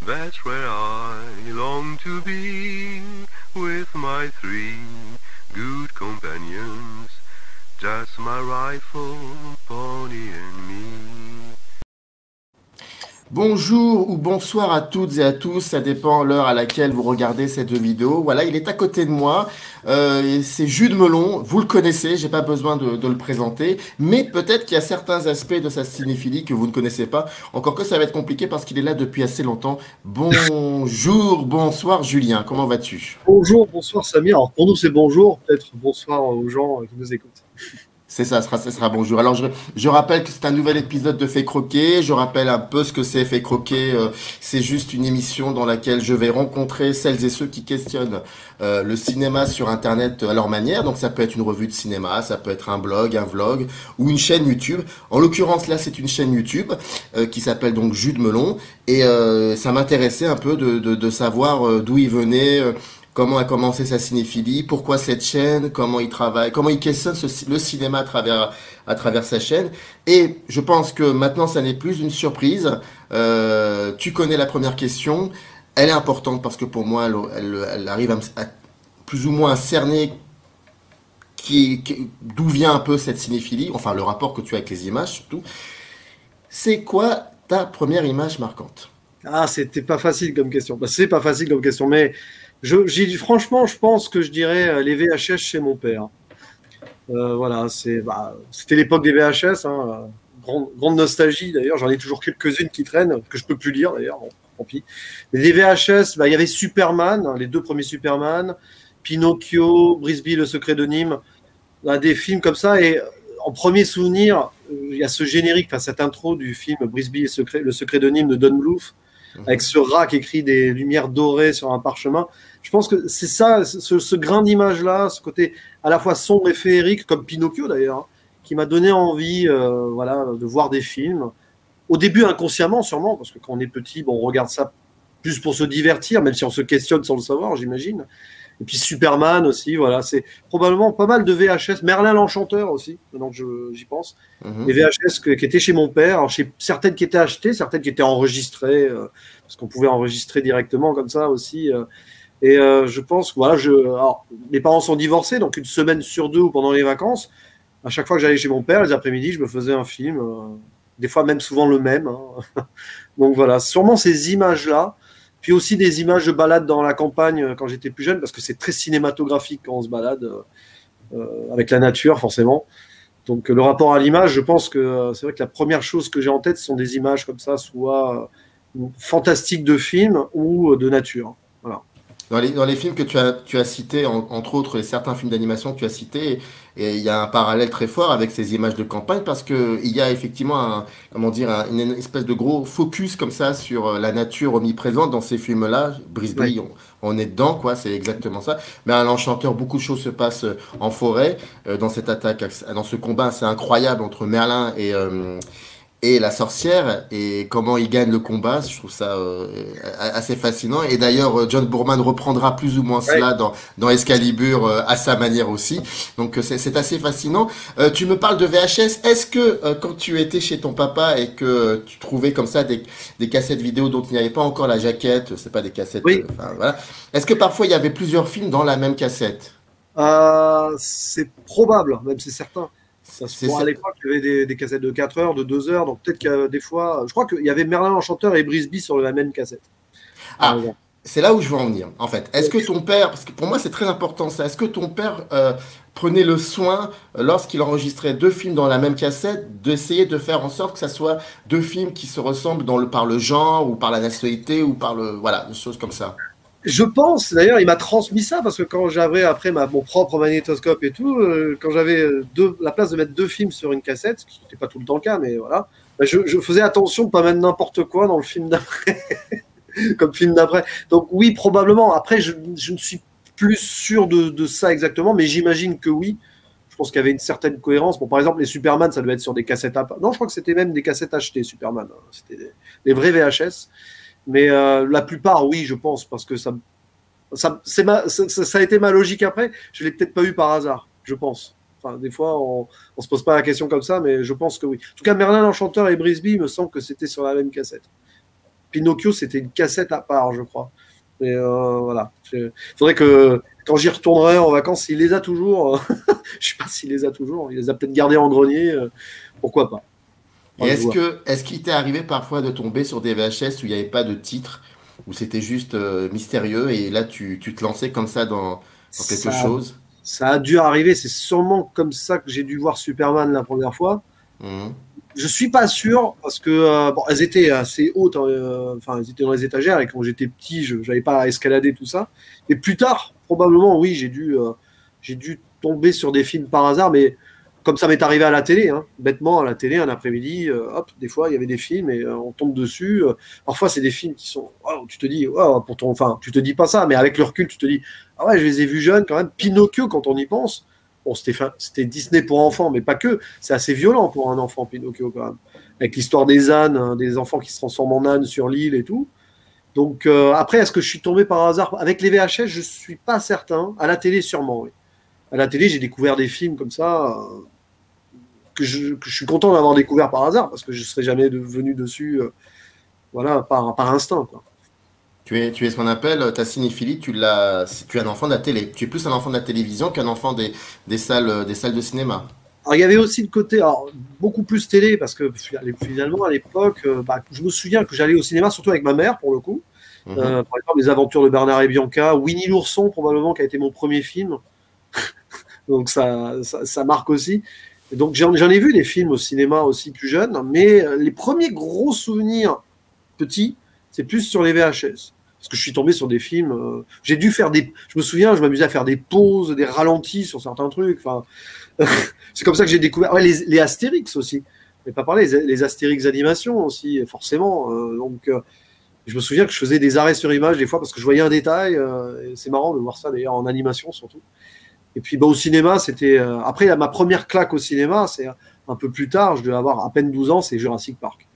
That's where I long to be, with my three good companions, just my rifle, pony and me. Bonjour ou bonsoir à toutes et à tous, ça dépend l'heure à laquelle vous regardez cette vidéo. Voilà, il est à côté de moi, c'est Jude Melon, vous le connaissez, j'ai pas besoin de le présenter, mais peut-être qu'il y a certains aspects de sa cinéphilie que vous ne connaissez pas, encore que ça va être compliqué parce qu'il est là depuis assez longtemps. Bonjour, bonsoir Julien, comment vas-tu? Bonjour, bonsoir Samir. Alors pour nous c'est bonjour, peut-être bonsoir aux gens qui nous écoutent. C'est ça, ce sera bonjour. Alors, je rappelle que c'est un nouvel épisode de Fait Croquer. Je rappelle un peu ce que c'est Fait Croquer. C'est juste une émission dans laquelle je vais rencontrer celles et ceux qui questionnent le cinéma sur Internet à leur manière. Donc, ça peut être une revue de cinéma, ça peut être un blog, un vlog ou une chaîne YouTube. En l'occurrence, là, c'est une chaîne YouTube qui s'appelle donc Jude Melon. Et ça m'intéressait un peu de savoir d'où il venait. Comment a commencé sa cinéphilie, pourquoi cette chaîne, comment il travaille, comment il questionne le cinéma à travers sa chaîne. Et je pense que maintenant, ça n'est plus une surprise. Tu connais la première question. Elle est importante parce que pour moi, elle arrive à plus ou moins à cerner d'où vient un peu cette cinéphilie, enfin le rapport que tu as avec les images surtout. C'est quoi ta première image marquante? Ah, c'était pas facile comme question. Bah, c'est pas facile comme question, mais franchement, je pense que je dirais les VHS chez mon père. Voilà, c'était l'époque des VHS, hein, grande nostalgie d'ailleurs. J'en ai toujours quelques-unes qui traînent, que je peux plus lire d'ailleurs. Bon, tant pis. Mais les VHS, il y avait Superman, hein, les deux premiers Superman, Pinocchio, Brisby, Le Secret de Nîmes, des films comme ça. Et en premier souvenir, il y a ce générique, enfin cette intro du film Brisby et Le Secret de Nîmes de Don Bluth, avec ce rat qui écrit des lumières dorées sur un parchemin. Je pense que c'est ça, ce grain d'image-là, ce côté à la fois sombre et féerique, comme Pinocchio d'ailleurs, hein, qui m'a donné envie voilà, de voir des films. Au début inconsciemment sûrement, parce que quand on est petit, bon, on regarde ça plus pour se divertir, même si on se questionne sans le savoir, j'imagine. Et puis Superman aussi, voilà, c'est probablement pas mal de VHS. Merlin l'Enchanteur aussi, maintenant que j'y pense. Les VHS qui étaient chez mon père, alors certaines qui étaient achetées, certaines qui étaient enregistrées, parce qu'on pouvait enregistrer directement comme ça aussi. Et je pense, voilà, alors, mes parents sont divorcés, donc une semaine sur deux ou pendant les vacances, à chaque fois que j'allais chez mon père, les après-midi, je me faisais un film, des fois même souvent le même. Hein. Donc voilà, sûrement ces images-là. Puis aussi des images de balade dans la campagne quand j'étais plus jeune, parce que c'est très cinématographique quand on se balade avec la nature, forcément. Donc le rapport à l'image, je pense que c'est vrai que la première chose que j'ai en tête, ce sont des images comme ça, soit fantastiques de films ou de nature. Voilà. Dans les films que tu as cités, entre autres certains films d'animation que tu as cités, et il y a un parallèle très fort avec ces images de campagne parce que il y a effectivement une espèce de gros focus comme ça sur la nature omniprésente dans ces films-là. Brisby, Ouais. on est dedans, quoi, c'est exactement ça. Mais à l'Enchanteur, beaucoup de choses se passent en forêt, dans cette attaque, dans ce combat, c'est incroyable entre Merlin et la sorcière, et comment il gagne le combat, je trouve ça assez fascinant. Et d'ailleurs, John Boorman reprendra plus ou moins cela dans Excalibur à sa manière aussi. Donc c'est assez fascinant. Tu me parles de VHS. Est-ce que quand tu étais chez ton papa et que tu trouvais comme ça des cassettes vidéo dont il n'y avait pas encore la jaquette, c'est pas des cassettes, Oui. Voilà. Est-ce que parfois il y avait plusieurs films dans la même cassette? C'est probable, même c'est certain. C'est Bon, à ça. l'époque, il y avait des cassettes de 4 heures, de 2 heures, donc peut-être qu'il y a des fois. Je crois qu'il y avait Merlin l'Enchanteur et Brisby sur la même cassette, par Ah, exemple. c'est là où je veux en venir, en fait. Est-ce que ton père, parce que pour moi c'est très important ça, est-ce que ton père prenait le soin, lorsqu'il enregistrait deux films dans la même cassette, d'essayer de faire en sorte que ça soit deux films qui se ressemblent par le genre, ou par la nationalité, ou par voilà, des choses comme ça? Je pense, d'ailleurs, il m'a transmis ça parce que quand j'avais après mon propre magnétoscope et tout, quand j'avais la place de mettre deux films sur une cassette, ce qui n'était pas tout le temps le cas, mais voilà, bah, je faisais attention de ne pas mettre n'importe quoi dans le film d'après, comme film d'après. Donc oui, probablement. Après, je ne suis plus sûr de ça exactement, mais j'imagine que oui. Je pense qu'il y avait une certaine cohérence. Bon, par exemple, les Superman, ça devait être sur des cassettes à... Non, je crois que c'était même des cassettes achetées, Superman. C'était des vrais VHS. Mais la plupart, oui, je pense, parce que ça a été ma logique après. Je ne l'ai peut-être pas eu par hasard, je pense. Enfin, des fois, on ne se pose pas la question comme ça, mais je pense que oui. En tout cas, Merlin l'Enchanteur et Brisby, il me semble que c'était sur la même cassette. Pinocchio, c'était une cassette à part, je crois. Mais voilà. Il faudrait que quand j'y retournerai en vacances, il les a toujours. Je sais pas s'il les a toujours. Il les a peut-être gardés en grenier. Pourquoi pas. Et est-ce qu'il t'est arrivé parfois de tomber sur des VHS où il n'y avait pas de titre, où c'était juste mystérieux et là tu te lançais comme ça dans quelque chose? Ça a dû arriver. C'est sûrement comme ça que j'ai dû voir Superman la première fois. Mhm. Je suis pas sûr parce que bon, elles étaient assez hautes, enfin elles étaient dans les étagères et quand j'étais petit, je n'avais pas à escalader tout ça. Et plus tard, probablement, oui, j'ai dû tomber sur des films par hasard, mais comme ça m'est arrivé à la télé, hein, bêtement à la télé un après-midi, hop, des fois il y avait des films et on tombe dessus. Parfois c'est des films qui sont, oh, tu te dis, oh, pourtant, enfin tu te dis pas ça, mais avec le recul tu te dis, ah ouais, je les ai vus jeunes quand même. Pinocchio quand on y pense. Bon, c'était Disney pour enfants, mais pas que. C'est assez violent pour un enfant, Pinocchio, quand même. Avec l'histoire des ânes, hein, des enfants qui se transforment en ânes sur l'île et tout. Donc, après, est-ce que je suis tombé par hasard? Avec les VHS, je ne suis pas certain. À la télé, sûrement, oui. À la télé, j'ai découvert des films comme ça que je suis content d'avoir découvert par hasard, parce que je ne serais jamais venu dessus voilà, par instinct, quoi. Tu es ce qu'on appelle ta cinéphilie, tu es un enfant de la télé. Tu es plus un enfant de la télévision qu'un enfant des salles de cinéma. Alors, il y avait aussi le côté, alors, beaucoup plus télé, parce que finalement, à l'époque, je me souviens que j'allais au cinéma, surtout avec ma mère, pour le coup. Mhm. Par exemple, Les Aventures de Bernard et Bianca, Winnie l'ourson, probablement, qui a été mon premier film. Donc, ça marque aussi. Et donc, j'en ai vu des films au cinéma aussi plus jeunes, mais les premiers gros souvenirs petits, c'est plus sur les VHS. Parce que je suis tombé sur des films. J'ai dû faire des. Je me souviens, je m'amusais à faire des pauses, des ralentis sur certains trucs. Enfin, c'est comme ça que j'ai découvert. Ouais, les Astérix aussi. Je n'ai pas parlé, les Astérix animation aussi, forcément. Donc, je me souviens que je faisais des arrêts sur image des fois parce que je voyais un détail. Et c'est marrant de voir ça d'ailleurs en animation surtout. Et puis au cinéma, c'était. Après, ma première claque au cinéma, c'est un peu plus tard, je devais avoir à peine 12 ans, c'est Jurassic Park.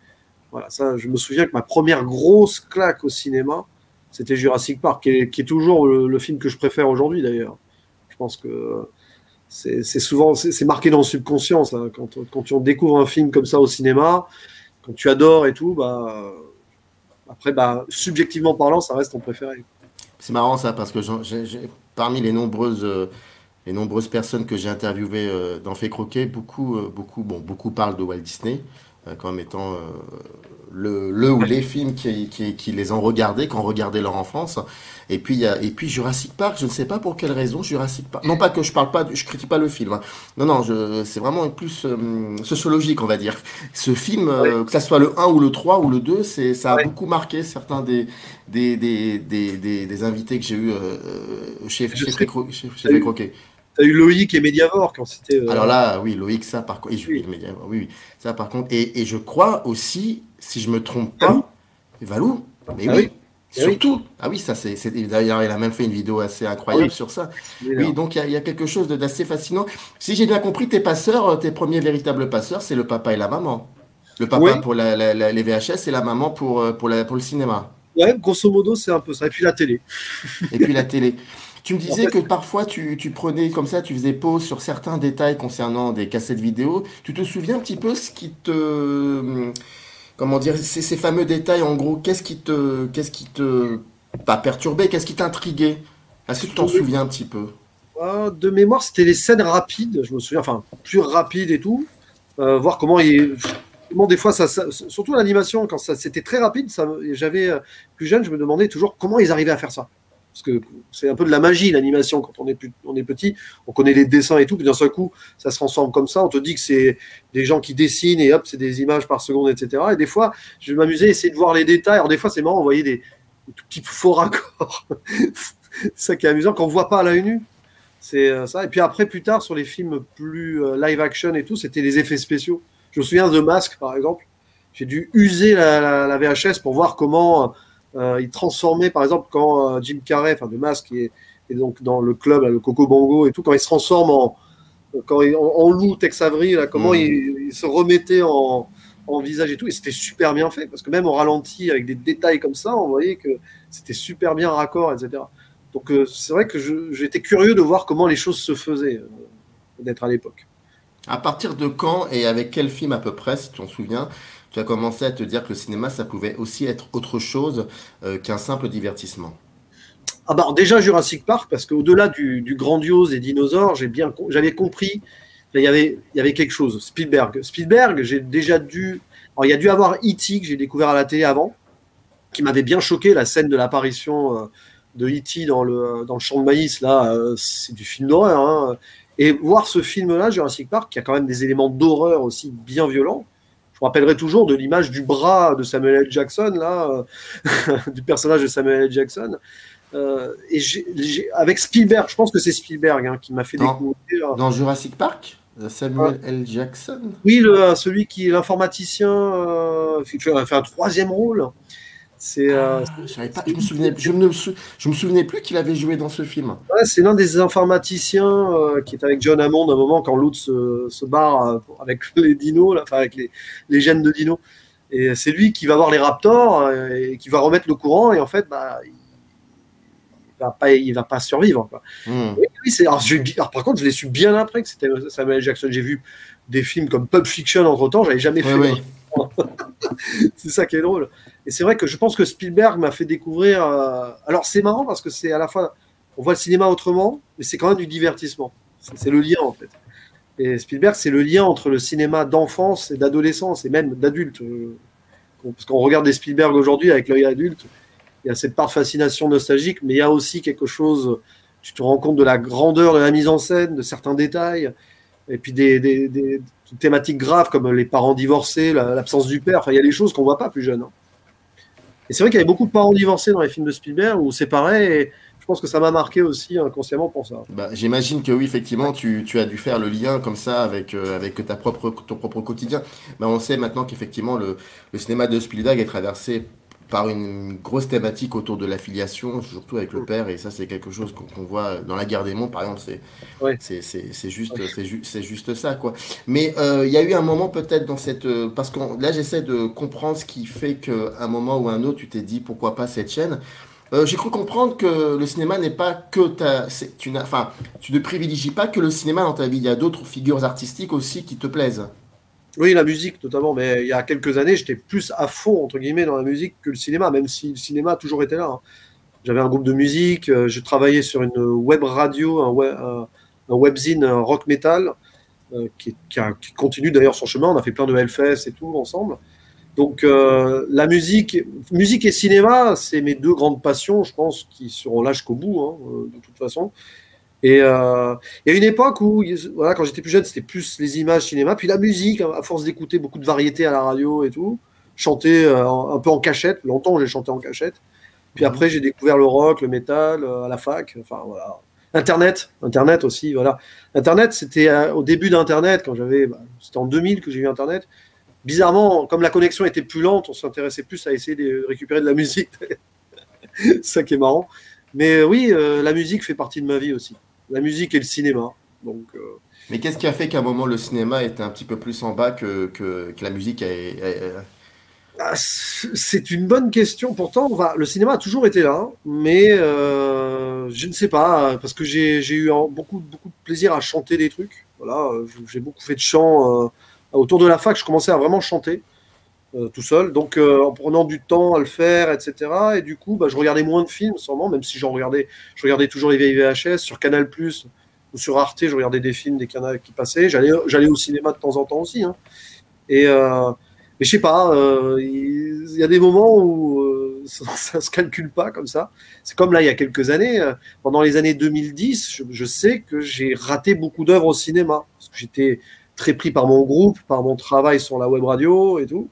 Voilà, ça, je me souviens que ma première grosse claque au cinéma, c'était Jurassic Park, qui est toujours le film que je préfère aujourd'hui d'ailleurs. Je pense que c'est souvent c'est marqué dans le subconscient, ça, quand tu découvres un film comme ça au cinéma, quand tu adores et tout, après, subjectivement parlant, ça reste ton préféré. C'est marrant ça parce que parmi les nombreuses personnes que j'ai interviewées dans Fait Croquer, beaucoup parlent de Walt Disney comme étant le ou les films qui les ont regardés, qui ont regardé leur enfance. Et puis Jurassic Park, je ne sais pas pour quelle raison Jurassic Park. Non pas que je critique pas le film, hein. Non, c'est vraiment plus sociologique, on va dire. Ce film, que ça soit le 1 ou le 3 ou le 2, ça a beaucoup marqué certains des invités que j'ai eu chez Fait Croquet. T'as eu Loïc et Mediavore quand c'était. Alors là, oui, Loïc, ça par contre, oui, ça par contre, et je crois aussi, si je me trompe pas, Valou, mais oui, surtout, ah oui, ça d'ailleurs, il a même fait une vidéo assez incroyable sur ça. Oui, donc il y a quelque chose d'assez fascinant. Si j'ai bien compris, tes premiers véritables passeurs, c'est le papa et la maman. Le papa pour les VHS et la maman pour le cinéma. Ouais, grosso modo, c'est un peu ça. Et puis la télé. Et puis la télé. Tu me disais que parfois tu prenais comme ça, tu faisais pause sur certains détails concernant des cassettes vidéo. Tu te souviens un petit peu ce qui te, comment dire, ces fameux détails en gros, qu'est-ce qui te, pas perturbé, qu'est-ce qui t'intriguait? Est-ce que tu t'en souviens un petit peu? De mémoire, c'était les scènes rapides, je me souviens, enfin, plus rapides et tout. Voir comment des fois, surtout l'animation, quand c'était très rapide, j'avais plus jeune, je me demandais toujours comment ils arrivaient à faire ça. Parce que c'est un peu de la magie, l'animation, quand on est petit, on connaît les dessins et tout, puis d'un seul coup, ça se transforme comme ça, on te dit que c'est des gens qui dessinent et hop, c'est des images par seconde, etc. Et des fois, je m'amusais à essayer de voir les détails. Alors des fois, c'est marrant, on voyait des tout petits faux raccords. C'est ça qui est amusant, qu'on ne voit pas à l'œil nu. C'est ça. Et puis après, plus tard, sur les films plus live action et tout, c'était les effets spéciaux. Je me souviens de The Mask, par exemple. J'ai dû user la VHS pour voir comment... il transformait, par exemple, quand Jim Carrey, enfin de Mask, est donc dans le club, là, le Coco Bongo et tout, quand il se transforme en loup Tex Avery, là, comment il se remettait en visage et tout, et c'était super bien fait, parce que même au ralenti, avec des détails comme ça, on voyait que c'était super bien raccord, etc. Donc c'est vrai que j'étais curieux de voir comment les choses se faisaient, d'être à l'époque. À partir de quand et avec quel film à peu près, si tu t'en souviens, tu as commencé à te dire que le cinéma, ça pouvait aussi être autre chose qu'un simple divertissement? Ah bah, déjà Jurassic Park, parce qu'au-delà du grandiose des dinosaures, j'avais compris il y avait quelque chose. Spielberg, j'ai déjà dû. Alors, il y a dû avoir E.T. que j'ai découvert à la télé avant, qui m'avait bien choqué, la scène de l'apparition de E.T. dans le champ de maïs, là, c'est du film d'horreur. Hein. Et voir ce film-là, Jurassic Park, qui a quand même des éléments d'horreur aussi bien violents. Je me rappellerai toujours de l'image du bras de Samuel L. Jackson, là, du personnage de Samuel L. Jackson. Et avec Spielberg, je pense que c'est Spielberg qui m'a fait découvrir. Dans Jurassic Park, Samuel L. Jackson. Oui, celui qui est l'informaticien, fait un troisième rôle. Je me souvenais plus qu'il avait joué dans ce film. Ouais, c'est l'un des informaticiens qui est avec John Hammond à un moment quand l'autre se barre avec les dinos, là, enfin avec les gènes de dinos. Et c'est lui qui va voir les raptors et qui va remettre le courant. Et en fait, il va pas survivre. Quoi. Oui, alors, par contre, je l'ai su bien après que c'était Samuel Jackson. J'ai vu des films comme Pulp Fiction entre-temps, j'avais jamais fait. Oui. C'est ça qui est drôle. Et c'est vrai que je pense que Spielberg m'a fait découvrir. Alors c'est marrant parce que c'est à la fois on voit le cinéma autrement, mais c'est quand même du divertissement. C'est le lien en fait. Et Spielberg, c'est le lien entre le cinéma d'enfance et d'adolescence et même d'adulte. Parce qu'on regarde des Spielberg aujourd'hui avec l'œil adulte, il y a cette part de fascination nostalgique, mais il y a aussi quelque chose. Tu te rends compte de la grandeur de la mise en scène, de certains détails. Et puis des thématiques graves comme les parents divorcés, l'absence du père. Enfin, il y a des choses qu'on ne voit pas plus jeunes. Hein. Et c'est vrai qu'il y avait beaucoup de parents divorcés dans les films de Spielberg ou séparés. Et je pense que ça m'a marqué aussi inconsciemment pour ça. Bah, j'imagine que oui, effectivement, tu as dû faire le lien comme ça avec ton propre quotidien. Bah, on sait maintenant qu'effectivement, le cinéma de Spielberg est traversé par une grosse thématique autour de l'affiliation, surtout avec le père, et ça c'est quelque chose qu'on voit dans La Guerre des Mondes, par exemple, c'est juste ça, quoi. Mais il y a eu un moment peut-être dans cette... parce que là j'essaie de comprendre ce qui fait qu'à un moment ou un autre, tu t'es dit pourquoi pas cette chaîne. J'ai cru comprendre que le cinéma n'est pas que tu ne privilégies pas que le cinéma dans ta vie, il y a d'autres figures artistiques aussi qui te plaisent. Oui, la musique notamment, mais il y a quelques années, j'étais plus à fond, entre guillemets, dans la musique que le cinéma, même si le cinéma a toujours été là. Hein. J'avais un groupe de musique, je travaillais sur une web radio, un webzine rock metal, qui continue d'ailleurs son chemin. On a fait plein de Hellfest et tout ensemble. Donc la musique et cinéma, c'est mes deux grandes passions, je pense, qui seront là jusqu'au bout, hein, de toute façon. Et il y a une époque où, voilà, quand j'étais plus jeune, c'était plus les images cinéma, puis la musique, à force d'écouter beaucoup de variétés à la radio et tout, chanter un peu en cachette. Longtemps, j'ai chanté en cachette. Puis après, j'ai découvert le rock, le métal à la fac. Enfin, voilà. Internet aussi, voilà. Internet, c'était au début d'Internet, c'était en 2000 que j'ai eu Internet. Bizarrement, comme la connexion était plus lente, on s'intéressait plus à essayer de récupérer de la musique. C'est ça qui est marrant. Mais oui, la musique fait partie de ma vie aussi. La musique et le cinéma. Donc, Mais qu'est-ce qui a fait qu'à un moment le cinéma était un petit peu plus en bas que la musique C'est une bonne question. Pourtant, le cinéma a toujours été là, mais je ne sais pas, parce que j'ai eu beaucoup de plaisir à chanter des trucs. Voilà, j'ai beaucoup fait de chant autour de la fac. Je commençais à vraiment chanter tout seul, donc en prenant du temps à le faire, etc. Et du coup, je regardais moins de films, sûrement, même si je regardais toujours les vieilles VHS sur Canal+, ou sur Arte, je regardais des films dès qu'il y en a qui passaient. J'allais au cinéma de temps en temps aussi. Hein. Mais je sais pas, il y a des moments où ça se calcule pas comme ça. C'est comme là, il y a quelques années, pendant les années 2010, je sais que j'ai raté beaucoup d'œuvres au cinéma, parce que j'étais très pris par mon groupe, par mon travail sur la web radio et tout.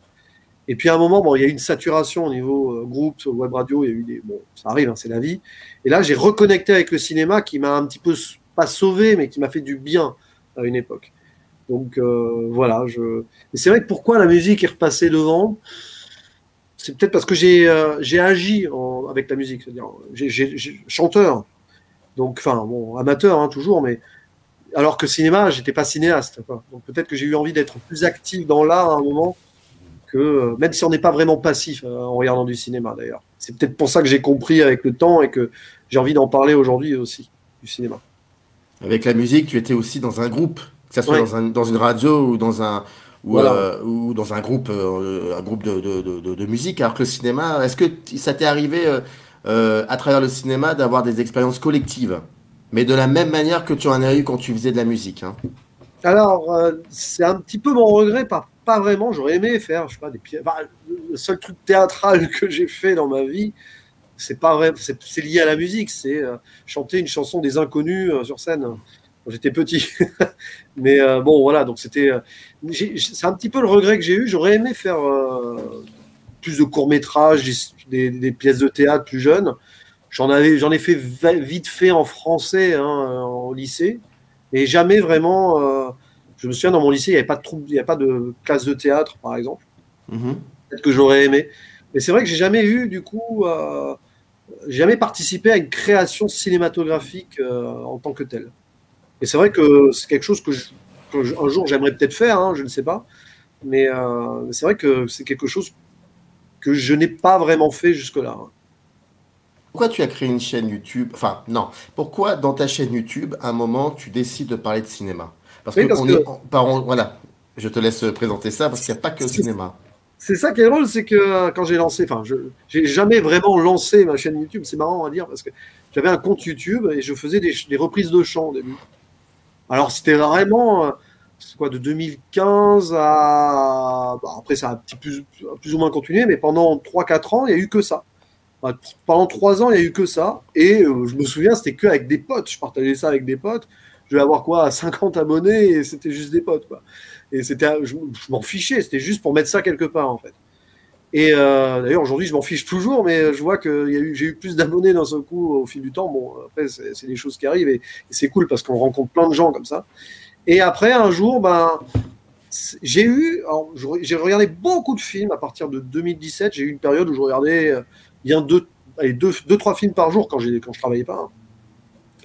Et puis à un moment, il y a eu une saturation au niveau groupe, web radio, il y a eu ça arrive, hein, c'est la vie. Et là, j'ai reconnecté avec le cinéma qui m'a un petit peu, pas sauvé, mais qui m'a fait du bien à une époque. Donc voilà. Et c'est vrai que pourquoi la musique est repassée devant, c'est peut-être parce que j'ai agi avec la musique, c'est-à-dire chanteur, donc amateur hein, toujours, mais alors que cinéma, j'étais pas cinéaste, quoi. Donc peut-être que j'ai eu envie d'être plus actif dans l'art à un moment. Même si on n'est pas vraiment passif en regardant du cinéma d'ailleurs. C'est peut-être pour ça que j'ai compris avec le temps et que j'ai envie d'en parler aujourd'hui aussi, du cinéma. Avec la musique, tu étais aussi dans un groupe, que ce soit dans une radio ou Voilà. ou dans un groupe de musique. Alors que le cinéma, est-ce que ça t'est arrivé à travers le cinéma d'avoir des expériences collectives, mais de la même manière que tu en as eu quand tu faisais de la musique, hein? Alors, c'est un petit peu mon regret, pas vraiment. J'aurais aimé faire, je sais pas, des pièces. Enfin, le seul truc théâtral que j'ai fait dans ma vie, c'est pas vrai, c'est lié à la musique. C'est chanter une chanson des Inconnus sur scène quand j'étais petit. Mais bon, voilà, donc c'est un petit peu le regret que j'ai eu. J'aurais aimé faire plus de courts-métrages, des pièces de théâtre plus jeunes. J'en ai fait vite fait en français hein, au lycée, et jamais vraiment. Je me souviens dans mon lycée, il n'y avait pas de troupe, il n'y avait pas de classe de théâtre, par exemple. Mhm. Peut-être que j'aurais aimé. Mais c'est vrai que j'ai jamais eu, du coup, j'ai jamais participé à une création cinématographique en tant que telle. Et c'est vrai que c'est quelque chose un jour j'aimerais peut-être faire, hein, je ne sais pas. Mais c'est vrai que c'est quelque chose que je n'ai pas vraiment fait jusque-là. Pourquoi tu as créé une chaîne YouTube? Enfin, non. Pourquoi dans ta chaîne YouTube, à un moment, tu décides de parler de cinéma? Parce que Oui, parce que voilà, je te laisse présenter ça parce qu'il n'y a pas que le c'est cinéma. c'est ça qui est drôle, c'est que quand j'ai lancé, enfin, j'ai jamais vraiment lancé ma chaîne YouTube. C'est marrant à dire parce que j'avais un compte YouTube et je faisais des reprises de chant au début. Alors c'était vraiment, c'est quoi, de 2015 à, bah, après ça a plus ou moins continué, mais pendant 3 4 ans, il n'y a eu que ça. Enfin, pendant 3 ans, il n'y a eu que ça. Et je me souviens, c'était que avec des potes. Je partageais ça avec des potes. Je vais avoir quoi, 50 abonnés et c'était juste des potes, quoi. Et je m'en fichais, c'était juste pour mettre ça quelque part, en fait. Et d'ailleurs, aujourd'hui, je m'en fiche toujours, mais je vois que j'ai eu plus d'abonnés d'un seul coup au fil du temps. Bon, après, c'est des choses qui arrivent et c'est cool parce qu'on rencontre plein de gens comme ça. Et après, un jour, ben, j'ai regardé beaucoup de films à partir de 2017. J'ai eu une période où je regardais bien deux, trois films par jour quand je travaillais pas.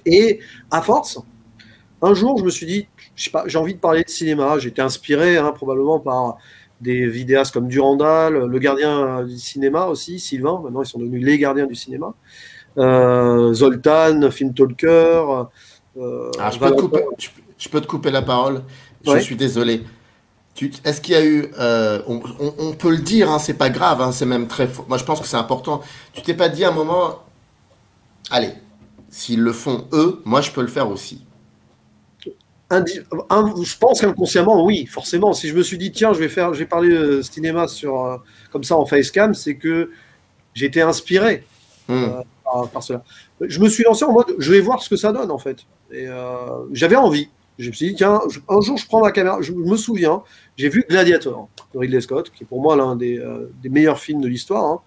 Et à force, un jour, je me suis dit, je sais pas, j'ai envie de parler de cinéma. J'étais inspiré hein, probablement par des vidéastes comme Durandal, le gardien du cinéma aussi, Sylvain. Maintenant, ils sont devenus les gardiens du cinéma. Zoltan, Film Talker. Alors, Valentin. je peux te couper la parole. Je Ouais. suis désolé. Est-ce qu'il y a eu, on peut le dire, hein, c'est pas grave, hein, c'est même très fort. Moi, je pense que c'est important. Tu t'es pas dit à un moment, allez, s'ils le font eux, moi, je peux le faire aussi. Je pense qu'inconsciemment, oui, forcément. Si je me suis dit, tiens, je vais parler de cinéma comme ça en facecam, c'est que j'ai été inspiré Hmm. par cela. Je me suis lancé en mode, je vais voir ce que ça donne en fait. Et j'avais envie. Je me suis dit, tiens, un jour je prends ma caméra. Je me souviens, j'ai vu Gladiator de Ridley Scott, qui est pour moi l'un des meilleurs films de l'histoire, hein.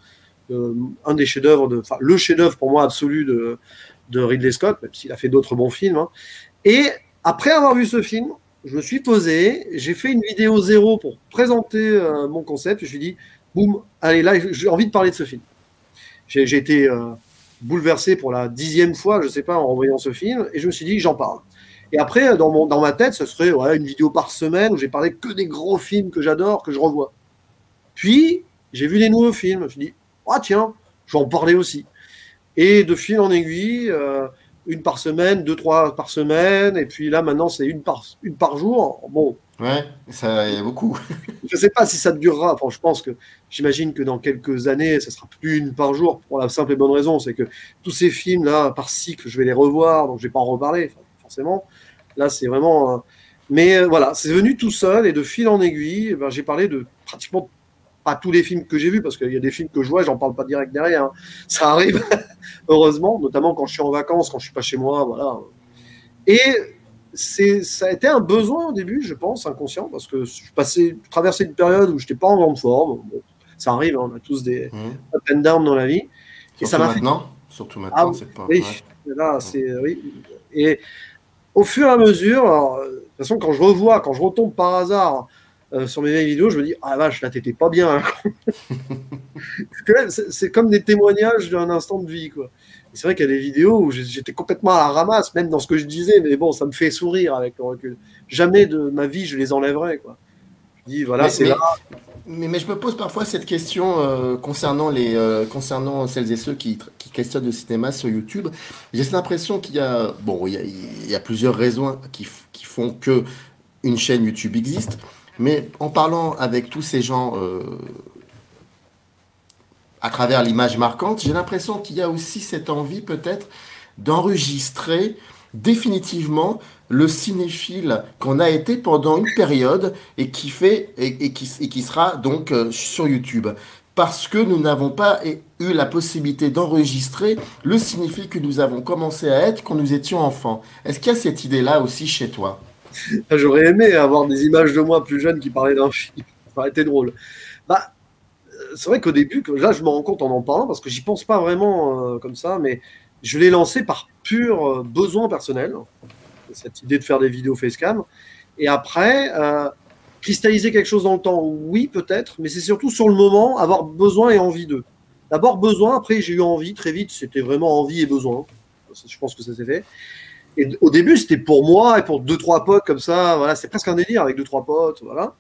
Un des chefs-d'œuvre, enfin le chef-d'œuvre pour moi absolu de Ridley Scott, même s'il a fait d'autres bons films, hein. Et après avoir vu ce film, je me suis posé, j'ai fait une vidéo zéro pour présenter mon concept. Je me suis dit, boum, allez, là, j'ai envie de parler de ce film. J'ai été bouleversé pour la 10e fois, je sais pas, en revoyant ce film, et je me suis dit, j'en parle. Et après, dans ma tête, ce serait voilà, une vidéo par semaine où j'ai parlé que des gros films que j'adore, que je revois. Puis, j'ai vu des nouveaux films. Je me suis dit, ah tiens, je vais en parler aussi. Et de fil en aiguille, une par semaine, deux, trois par semaine, et puis là, maintenant, c'est une par jour. Bon, Ouais, ça y a beaucoup. je ne sais pas si ça durera. Enfin, j'imagine que dans quelques années, ça sera plus une par jour pour la simple et bonne raison, c'est que tous ces films là, par cycle, je vais les revoir, donc je vais pas en reparler forcément. Là, c'est vraiment. Mais voilà, c'est venu tout seul et de fil en aiguille, ben, j'ai parlé de pratiquement pas tous les films que j'ai vus parce qu'il y a des films que je vois, j'en parle pas direct derrière, hein. Ça arrive, heureusement, notamment quand je suis en vacances, quand je suis pas chez moi, voilà. Et ça a été un besoin au début, je pense, inconscient, parce que je traversais une période où je n'étais pas en grande forme. Bon, ça arrive, hein, on a tous des Hmm. up and down dans la vie. Et ça Surtout m'a fait. maintenant. Surtout Ah maintenant, c'est pas. oui, Ouais. là, oui. Et au fur et à mesure, alors, de toute façon, quand je retombe par hasard sur mes vieilles vidéos, je me dis, ah vache, là, t'étais pas bien, hein. C'est comme des témoignages d'un instant de vie, quoi. C'est vrai qu'il y a des vidéos où j'étais complètement à la ramasse, même dans ce que je disais, mais bon, ça me fait sourire avec le recul. Jamais de ma vie je les enlèverai, quoi. Je dis, voilà, Mais, c'est là. mais, mais je me pose parfois cette question concernant celles et ceux qui questionnent le cinéma sur YouTube. J'ai cette impression qu'il y a, bon, il y a plusieurs raisons qui font que une chaîne YouTube existe. Mais en parlant avec tous ces gens à travers l'image marquante, j'ai l'impression qu'il y a aussi cette envie peut-être d'enregistrer définitivement le cinéphile qu'on a été pendant une période et qui fait et qui sera donc sur YouTube. Parce que nous n'avons pas eu la possibilité d'enregistrer le cinéphile que nous avons commencé à être quand nous étions enfants. Est-ce qu'il y a cette idée-là aussi chez toi? J'aurais aimé avoir des images de moi plus jeune qui parlaient d'un film. Ça aurait été drôle. Bah, c'est vrai qu'au début, là, je me rends compte en parlant, parce que j'y pense pas vraiment comme ça, mais je l'ai lancé par pur besoin personnel, cette idée de faire des vidéos facecam. Et après, cristalliser quelque chose dans le temps, oui, peut-être, mais c'est surtout sur le moment, avoir besoin et envie d'eux. D'abord besoin, après j'ai eu envie, très vite, c'était vraiment envie et besoin. Je pense que ça s'est fait. Et au début, c'était pour moi et pour 2-3 potes comme ça. Voilà, c'est presque un délire avec 2-3 potes. Voilà.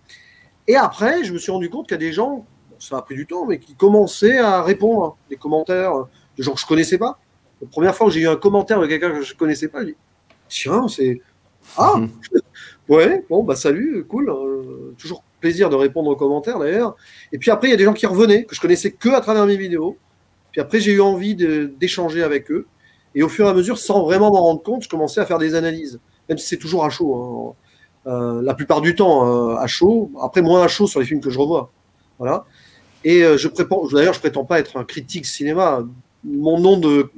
Et après, je me suis rendu compte qu'il y a des gens, ça a pris du temps, mais qui commençaient à répondre à des commentaires de gens que je ne connaissais pas. La première fois que j'ai eu un commentaire de quelqu'un que je ne connaissais pas, je dis tiens, c'est. Ah ouais, bon, bah salut, cool. Toujours plaisir de répondre aux commentaires d'ailleurs. Et puis après, il y a des gens qui revenaient, que je connaissais que à travers mes vidéos. Puis après, j'ai eu envie d'échanger avec eux. Et au fur et à mesure, sans vraiment m'en rendre compte, je commençais à faire des analyses. Même si c'est toujours à chaud. Hein. La plupart du temps, à chaud. Après, moins à chaud sur les films que je revois. Voilà. Et d'ailleurs, je prétends pas être un critique cinéma. Mon nom de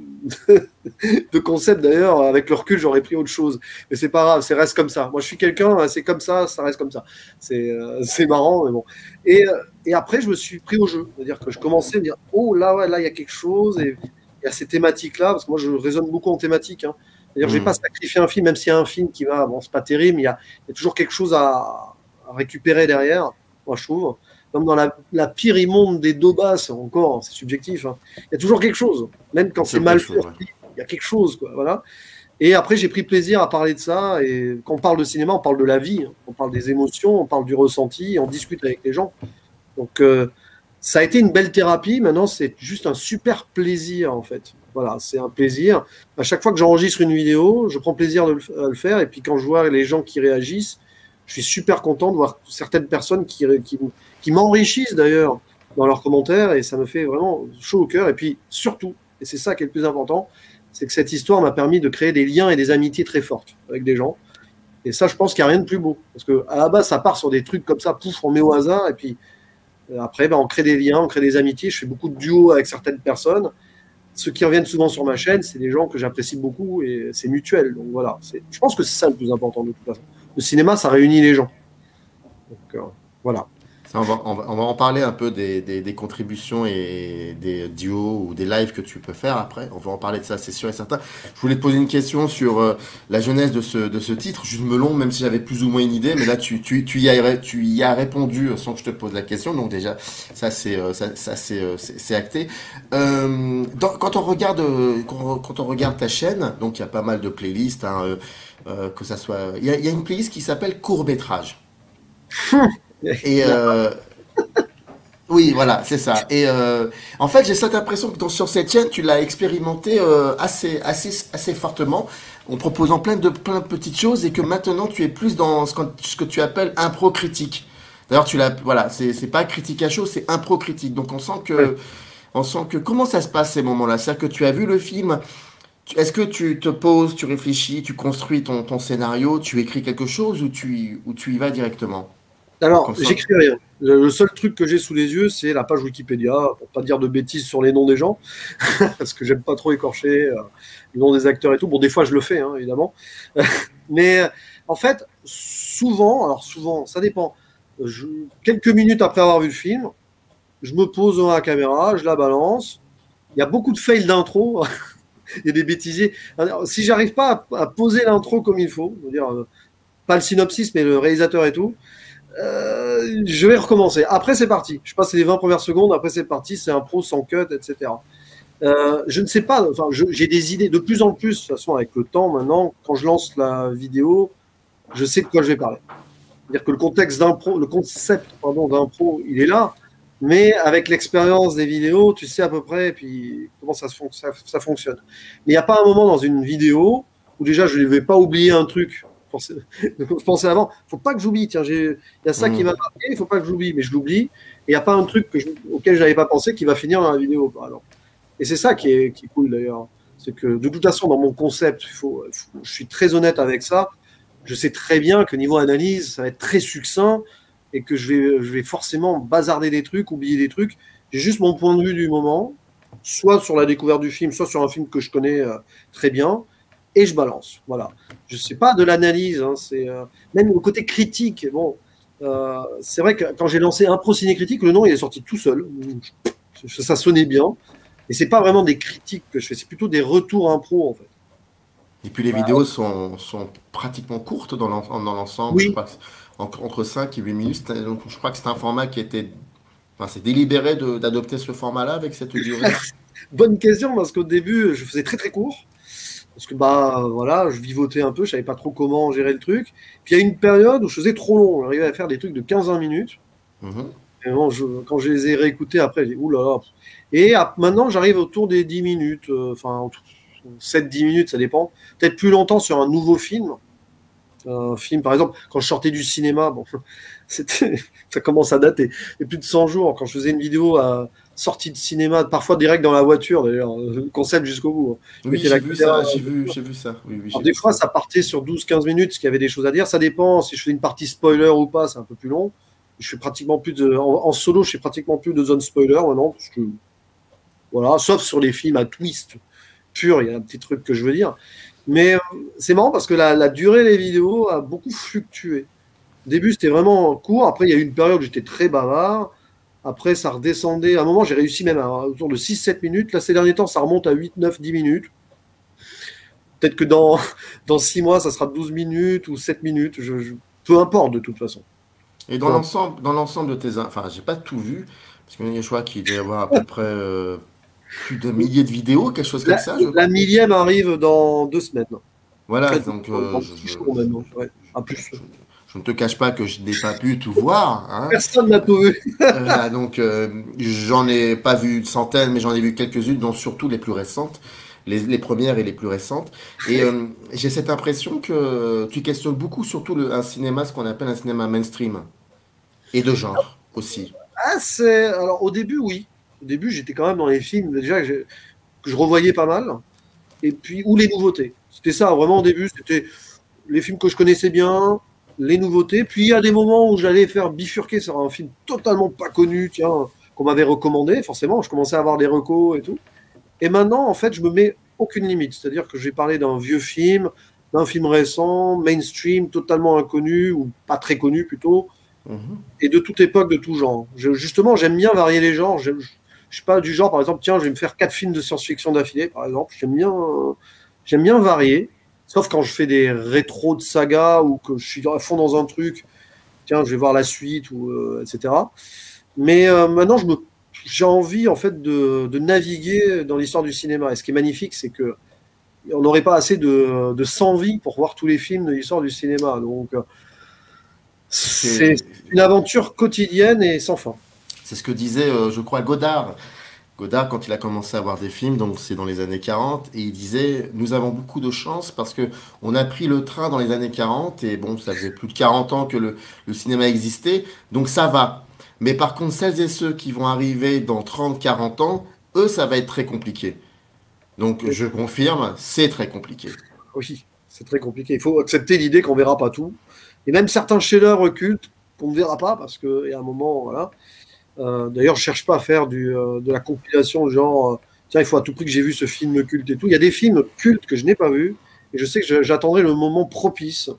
concept, d'ailleurs, avec le recul, j'aurais pris autre chose. Mais c'est pas grave, ça reste comme ça. Moi, je suis quelqu'un, c'est comme ça reste comme ça. C'est marrant, mais bon. Et après, je me suis pris au jeu. C'est-à-dire que je commençais à me dire, oh là, ouais, là, il y a quelque chose. Et il y a ces thématiques-là, parce que moi, je raisonne beaucoup en thématiques. Hein. C'est-à-dire que je n'ai pas sacrifié un film, même s'il y a un film qui va, bon, c'est pas terrible, mais il y a toujours quelque chose à récupérer derrière, moi, je trouve. Comme dans la pire immonde des Daubas, encore, c'est subjectif, hein. Il y a toujours quelque chose, même quand c'est mal fait, il y a quelque chose, quoi, voilà. Et après, j'ai pris plaisir à parler de ça, et quand on parle de cinéma, on parle de la vie, hein. On parle des émotions, on parle du ressenti, on discute avec les gens. Donc, ça a été une belle thérapie, maintenant, c'est juste un super plaisir, en fait. Voilà, c'est un plaisir. À chaque fois que j'enregistre une vidéo, je prends plaisir à le faire, et puis quand je vois les gens qui réagissent, je suis super content de voir certaines personnes qui m'enrichissent d'ailleurs dans leurs commentaires et ça me fait vraiment chaud au cœur. Et puis surtout, et c'est ça qui est le plus important, c'est que cette histoire m'a permis de créer des liens et des amitiés très fortes avec des gens. Et ça, je pense qu'il n'y a rien de plus beau. Parce qu'à la base, ça part sur des trucs comme ça, pouf, on met au hasard. Et puis après, on crée des liens, on crée des amitiés. Je fais beaucoup de duos avec certaines personnes. Ceux qui reviennent souvent sur ma chaîne, c'est des gens que j'apprécie beaucoup et c'est mutuel. Donc voilà, je pense que c'est ça le plus important de toute façon. Le cinéma, ça réunit les gens. Donc, voilà. Ça, on va en parler un peu des contributions et des duos ou des lives que tu peux faire après. On va en parler de ça, c'est sûr et certain. Je voulais te poser une question sur la jeunesse de ce titre. Juste Melon, même si j'avais plus ou moins une idée, mais là, tu y as répondu sans que je te pose la question. Donc déjà, ça c'est acté. Quand on regarde ta chaîne, donc il y a pas mal de playlists, hein, que ça soit. Il y a une playlist qui s'appelle Court-métrage. Et oui, voilà, c'est ça. Et en fait, j'ai cette impression que sur cette chaîne, tu l'as expérimenté assez fortement, en proposant plein de petites choses, et que maintenant, tu es plus dans ce que tu appelles impro critique. D'ailleurs, voilà, c'est pas critique à chaud, c'est impro critique. Donc, on sent que comment ça se passe ces moments-là? C'est-à-dire que tu as vu le film. Est-ce que tu te poses, tu réfléchis, tu construis ton scénario, tu écris quelque chose ou tu y vas directement? Alors, j'écris rien. Le seul truc que j'ai sous les yeux, c'est la page Wikipédia, pour pas dire de bêtises sur les noms des gens, parce que j'aime pas trop écorcher les noms des acteurs et tout. Bon, des fois, je le fais, hein, évidemment. Mais en fait, souvent, ça dépend. Quelques minutes après avoir vu le film, je me pose devant la caméra, je la balance. Il y a beaucoup de fails d'intro. Il y a des bêtisiers. Alors, si j'arrive pas à poser l'intro comme il faut, je veux dire, pas le synopsis, mais le réalisateur et tout, je vais recommencer. Après, c'est parti. Je passe les 20 premières secondes, après c'est parti, c'est un pro sans cut, etc. Je ne sais pas, enfin, j'ai des idées de plus en plus, de toute façon, avec le temps maintenant, quand je lance la vidéo, je sais de quoi je vais parler. C'est-à-dire que le concept d'impro, il est là, mais avec l'expérience des vidéos, tu sais à peu près puis comment ça fonctionne. Mais il n'y a pas un moment dans une vidéo où déjà je ne vais pas oublier un truc Je pensais avant, faut pas que j'oublie. Tiens, il y a ça qui m'a marqué, il faut pas que j'oublie, mais je l'oublie. Et il n'y a pas un truc auquel je n'avais pas pensé qui va finir dans la vidéo. Alors. Et c'est ça qui est cool d'ailleurs. C'est que de toute façon, dans mon concept, je suis très honnête avec ça. Je sais très bien que niveau analyse, ça va être très succinct et que je vais forcément bazarder des trucs, oublier des trucs. J'ai juste mon point de vue du moment, soit sur la découverte du film, soit sur un film que je connais très bien, et je balance. Voilà. Je ne sais pas de l'analyse, hein, c'est même le côté critique. Bon, c'est vrai que quand j'ai lancé Impro Ciné Critique, le nom il est sorti tout seul. Ça sonnait bien. Et c'est pas vraiment des critiques que je fais, c'est plutôt des retours impro en fait. Et puis les vidéos sont pratiquement courtes dans l'ensemble. Oui. Je crois que entre 5 et 8 minutes. Donc, je crois que c'est un format qui était. Enfin, c'est délibéré d'adopter ce format-là avec cette durée. Bonne question, parce qu'au début, je faisais très très court. Parce que voilà, je vivotais un peu, je savais pas trop comment gérer le truc. Puis il y a une période où je faisais trop long. J'arrivais à faire des trucs de 15-20 minutes. Et bon, quand je les ai réécoutés après, j'ai dit oulala. Et maintenant, j'arrive autour des 10 minutes, 7-10 minutes, ça dépend. Peut-être plus longtemps sur un nouveau film. Un film, par exemple, quand je sortais du cinéma, bon, ça commence à dater. Il y a plus de 100 jours, quand je faisais une vidéo à sortie de cinéma, parfois direct dans la voiture, d'ailleurs, le concept jusqu'au bout. Oui, j'ai vu ça. Oui, alors, des fois, ça partait sur 12-15 minutes, parce qu'il y avait des choses à dire. Ça dépend si je fais une partie spoiler ou pas, c'est un peu plus long. Je fais pratiquement plus en solo, je fais pratiquement plus de zone spoiler maintenant, parce que voilà, sauf sur les films à twist pur, il y a un petit truc que je veux dire. Mais c'est marrant parce que la durée des vidéos a beaucoup fluctué. Au début, c'était vraiment court. Après, il y a eu une période où j'étais très bavard. Après, ça redescendait. À un moment, j'ai réussi même autour de 6-7 minutes. Là, ces derniers temps, ça remonte à 8, 9, 10 minutes. Peut-être que dans 6 mois, ça sera 12 minutes ou 7 minutes. Peu importe, de toute façon. Et dans l'ensemble de tes... Enfin, j'ai pas tout vu, parce que je crois qu'il doit y avoir à peu près plus de milliers de vidéos, quelque chose comme ça. La millième arrive dans 2 semaines. Voilà, donc je ne te cache pas que je n'ai pas pu tout voir. Hein. Personne n'a tout vu. Donc j'en ai pas vu centaines, mais j'en ai vu quelques-unes, dont surtout les plus récentes. Les premières et les plus récentes. Et j'ai cette impression que tu questionnes beaucoup, surtout un cinéma, ce qu'on appelle un cinéma mainstream. Et de genre aussi. Alors au début, oui. Au début, j'étais quand même dans les films déjà que je revoyais pas mal. Et puis, ou les nouveautés. C'était ça, vraiment au début, c'était les films que je connaissais bien, les nouveautés. Puis il y a des moments où j'allais faire bifurquer sur un film totalement pas connu, tiens, qu'on m'avait recommandé, forcément. Je commençais à avoir des recos et tout. Et maintenant, en fait, je me mets aucune limite. C'est-à-dire que je vais parler d'un vieux film, d'un film récent, mainstream, totalement inconnu, ou pas très connu plutôt, et de toute époque, de tout genre. Justement, j'aime bien varier les genres. Je ne suis pas du genre, par exemple, tiens, je vais me faire 4 films de science-fiction d'affilée, par exemple. J'aime bien varier, sauf quand je fais des rétros de saga ou que je suis à fond dans un truc, tiens, je vais voir la suite, etc. Mais maintenant, j'ai envie en fait de naviguer dans l'histoire du cinéma. Et ce qui est magnifique, c'est que on n'aurait pas assez de 100 vies pour voir tous les films de l'histoire du cinéma. Donc, c'est une aventure quotidienne et sans fin. C'est ce que disait, je crois, Godard. Godard, quand il a commencé à voir des films, donc c'est dans les années 40, et il disait, nous avons beaucoup de chance parce que on a pris le train dans les années 40, et bon, ça faisait plus de 40 ans que le cinéma existait, donc ça va. Mais par contre, celles et ceux qui vont arriver dans 30-40 ans, eux, ça va être très compliqué. Donc, je confirme, c'est très compliqué. Oui, c'est très compliqué. Il faut accepter l'idée qu'on ne verra pas tout. Et même certains chefs-d'œuvre cultes qu'on ne verra pas, parce qu'il y a un moment, voilà. D'ailleurs, je ne cherche pas à faire de la compilation, genre, tiens, il faut à tout prix que j'ai vu ce film culte et tout. Il y a des films cultes que je n'ai pas vus, et je sais que j'attendrai le moment propice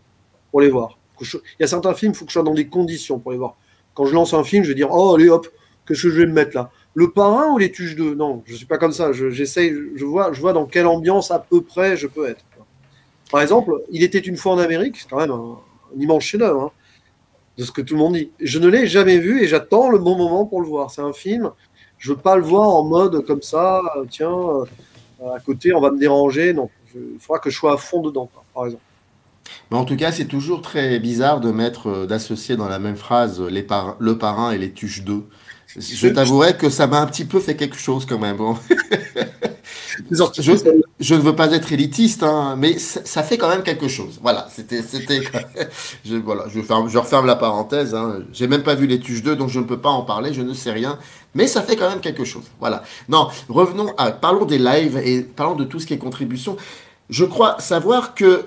pour les voir. Il y a certains films, il faut que je sois dans des conditions pour les voir. Quand je lance un film, je vais dire, oh, allez, hop, qu'est-ce que je vais me mettre là? Le Parrain ou Les Tuches 2? Non, je ne suis pas comme ça. J'essaye, je vois dans quelle ambiance à peu près je peux être. Par exemple, Il était une fois en Amérique, c'est quand même un immense chef-d'œuvre, hein, de ce que tout le monde dit. Je ne l'ai jamais vu et j'attends le bon moment pour le voir. C'est un film, je ne veux pas le voir en mode comme ça, tiens, à côté, on va me déranger. Non, il faudra que je sois à fond dedans, par exemple. Mais en tout cas, c'est toujours très bizarre d'associer dans la même phrase Le Parrain et Les Tuches 2. Je t'avouerai que ça m'a un petit peu fait quelque chose quand même. Bon. Je, je ne veux pas être élitiste, hein, mais ça fait quand même quelque chose. Voilà, voilà, je referme la parenthèse. Hein. J'ai même pas vu les Tuches 2, donc je ne peux pas en parler, je ne sais rien. Mais ça fait quand même quelque chose. Voilà. Non, parlons des lives et parlons de tout ce qui est contribution. Je crois savoir que,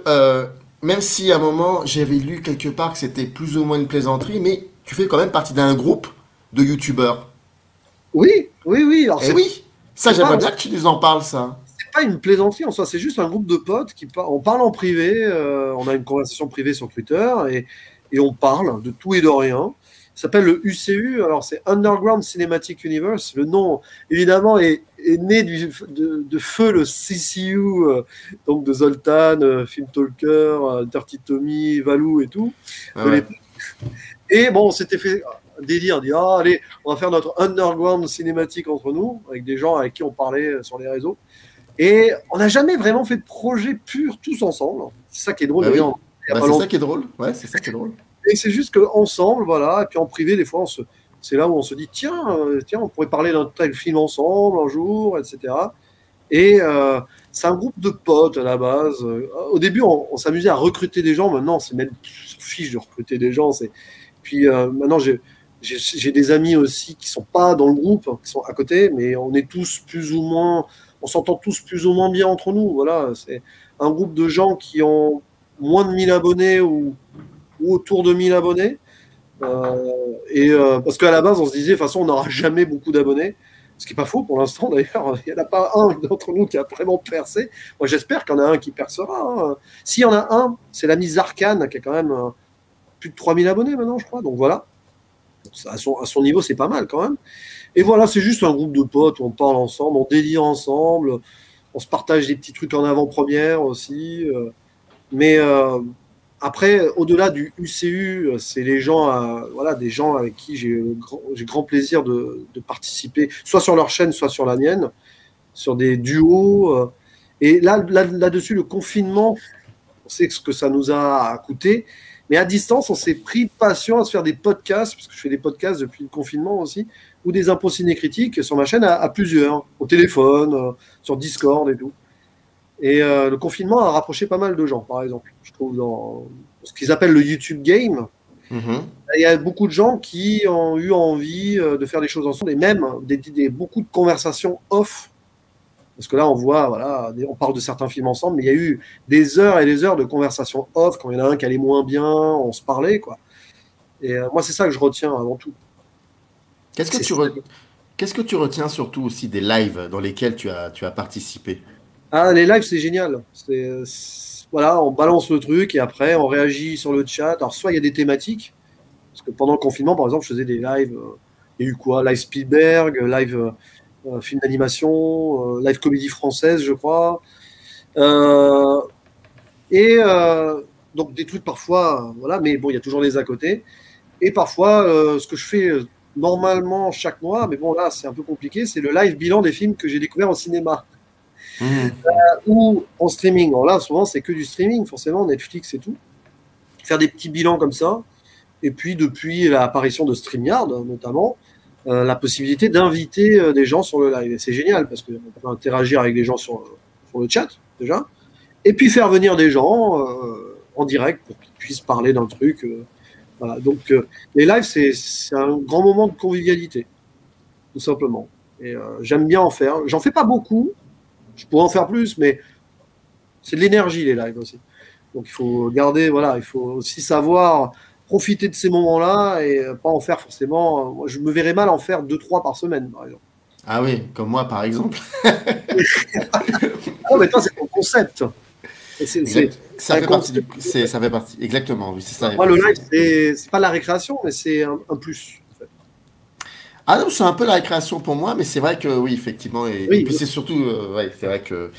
même si à un moment j'avais lu quelque part que c'était plus ou moins une plaisanterie, mais tu fais quand même partie d'un groupe de youtubeurs. Oui, oui, oui. Alors Eh oui, ça j'aimerais bien que tu nous en parles, ça. C'est pas une plaisanterie en soi, c'est juste un groupe de potes on parle en privé, on a une conversation privée sur Twitter et on parle de tout et de rien. Ça s'appelle le UCU, alors c'est Underground Cinematic Universe. Le nom, évidemment, est né de feu le CCU, donc de Zoltan, Film Talker, Dirty Tommy, Valou et tout. Ah ouais. Et bon, on s'était fait délire, on dit allez, on va faire notre underground cinématique entre nous, avec des gens avec qui on parlait sur les réseaux. Et on n'a jamais vraiment fait de projet pur tous ensemble. C'est ça qui est drôle. Bah oui. C'est ça qui est drôle. Ouais, c'est ça qui est drôle. Et c'est juste qu'ensemble, voilà, et puis en privé, des fois, c'est là où on se dit tiens, on pourrait parler d'un tel film ensemble un jour, etc. Et c'est un groupe de potes à la base. Au début, on s'amusait à recruter des gens. Maintenant, c'est même fiche de recruter des gens. Puis maintenant, j'ai des amis aussi qui sont pas dans le groupe, qui sont à côté, mais on est tous plus ou moins, on s'entend tous plus ou moins bien entre nous. Voilà, c'est un groupe de gens qui ont moins de 1000 abonnés ou autour de 1000 abonnés. Parce qu'à la base, on se disait, de toute façon, on n'aura jamais beaucoup d'abonnés. Ce qui n'est pas faux pour l'instant, d'ailleurs. Il n'y en a pas un d'entre nous qui a vraiment percé. Moi, j'espère qu'il y en a un qui percera. Hein. S'il y en a un, c'est l'ami Zarkan, qui a quand même plus de 3000 abonnés maintenant, je crois. Donc voilà. À son niveau, c'est pas mal quand même. Et voilà, c'est juste un groupe de potes où on parle ensemble, on délire ensemble, on se partage des petits trucs en avant-première aussi. Mais après, au-delà du UCU, c'est les gens, voilà, des gens avec qui j'ai grand plaisir de participer, soit sur leur chaîne, soit sur la mienne, sur des duos. Et là-dessus, le confinement, on sait ce que ça nous a coûté. Mais à distance, on s'est pris passion à se faire des podcasts, parce que je fais des podcasts depuis le confinement aussi, ou des impôts ciné-critiques sur ma chaîne à plusieurs, au téléphone, sur Discord et tout. Et le confinement a rapproché pas mal de gens, par exemple. Je trouve dans ce qu'ils appellent le YouTube Game, il y a beaucoup de gens qui ont eu envie de faire des choses ensemble, et même beaucoup de conversations off. Parce que là, on voit, voilà, on parle de certains films ensemble, mais il y a eu des heures et des heures de conversations off. Quand il y en a un qui allait moins bien, on se parlait, quoi. Et moi, c'est ça que je retiens avant tout. Qu'est-ce que tu retiens surtout aussi des lives dans lesquels tu as participé? Ah, les lives, c'est génial. Voilà, on balance le truc et après, on réagit sur le chat. Alors, soit il y a des thématiques, parce que pendant le confinement, par exemple, je faisais des lives. Il y a eu quoi? Live Spielberg, live film d'animation, live comédie française, je crois. Donc, des trucs parfois, voilà, mais bon, il y a toujours des à côté. Et parfois, ce que je fais normalement chaque mois, mais bon, là, c'est un peu compliqué, c'est le live bilan des films que j'ai découverts au cinéma. Ou en streaming. Alors là, souvent, c'est que du streaming, forcément, Netflix et tout. Faire des petits bilans comme ça. Et puis, depuis l'apparition de StreamYard, notamment, la possibilité d'inviter des gens sur le live. Et c'est génial, parce qu'on peut interagir avec des gens sur le chat, déjà. Et puis, faire venir des gens en direct pour qu'ils puissent parler d'un truc. Voilà. Donc, les lives, c'est un grand moment de convivialité, tout simplement. Et j'aime bien en faire. J'en fais pas beaucoup. Je pourrais en faire plus, mais c'est de l'énergie, les lives aussi. Donc, il faut garder, voilà, il faut aussi savoir profiter de ces moments-là et pas en faire forcément. Moi, je me verrais mal en faire 2-3 par semaine, par exemple. Ah oui, comme moi, par exemple. Non, mais toi, c'est ton concept. Ça fait partie. Exactement, oui, c'est ça. Moi, le live, c'est pas la récréation, mais c'est un plus. En fait. Ah non, c'est un peu la récréation pour moi, mais c'est vrai que oui, effectivement. Et puis c'est surtout, ouais, c'est vrai que.